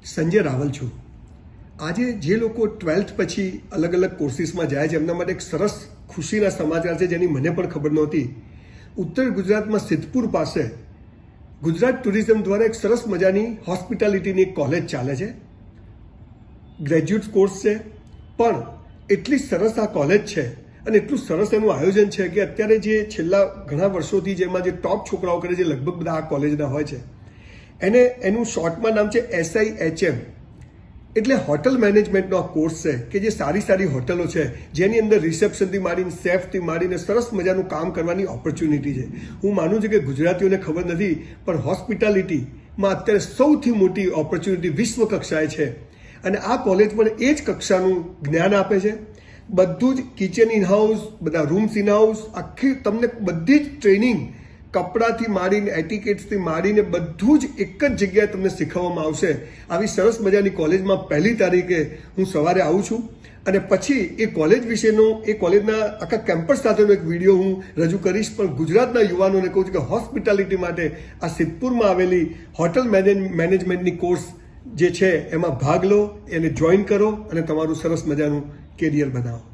સંજય રાવલ છું। આજે જે લોકો 12th પછી અલગ અલગ કોર્સિસમાં જાય છે એમના માટે એક સરસ ખુશીના સમાચાર છે જેની મને પણ ખબર નહોતી। ઉત્તર ગુજરાતમાં સિદ્ધપુર પાસે ગુજરાત ટુરિઝમ દ્વારા એક સરસ મજાની હોસ્પિટાલિટીની એક કોલેજ ચાલે છે। ગ્રેજ્યુએટ કોર્સ છે, પણ એટલી સરસ આ કોલેજ છે અને એટલું સરસ એનું આયોજન છે કે અત્યારે જે છેલ્લા ઘણા વર્ષોથી જેમાં જે ટોપ છોકરાઓ કરે છે લગભગ બધા આ કોલેજના હોય છે। એનું શોર્ટમાં નામ છે SIHM, એટલે હોટલ મેનેજમેન્ટનો આ કોર્સ છે કે જે સારી સારી હોટલો છે જેની અંદર રિસેપ્શનથી માંડીને શેફથી માંડીને સરસ મજાનું કામ કરવાની ઓપોર્ચ્યુનિટી છે। હું માનું છું કે ગુજરાતીઓને ખબર નથી, પણ હોસ્પિટાલિટીમાં અત્યારે સૌથી મોટી ઓપોર્ચ્યુનિટી વિશ્વ કક્ષાએ છે અને આ કોલેજ પણ એ જ કક્ષાનું જ્ઞાન આપે છે। બધું જ કિચન ઇન હાઉસ, બધા રૂમ્સ ઇન હાઉસ, આખી તમને બધી જ ટ્રેનિંગ કપડાથી માંડીને એટિકેટ્સથી માંડીને બધું જ એક જ જગ્યાએ તમને શીખવવામાં આવશે। આવી સરસ મજાની કોલેજમાં 1લી તારીખે હું સવારે આવું છું અને પછી એ કોલેજ વિશેનો એ કોલેજના આખા કેમ્પસ સાથેનો એક વિડીયો હું રજૂ કરીશ। પણ ગુજરાતના યુવાનોને કહું છું કે હોસ્પિટાલિટી માટે આ સિદ્ધપુરમાં આવેલી હોટલ મેનેજમેન્ટની કોર્સ જે છે એમાં ભાગ લો, એને જોઈન કરો અને તમારું સરસ મજાનું કેરિયર બનાવો।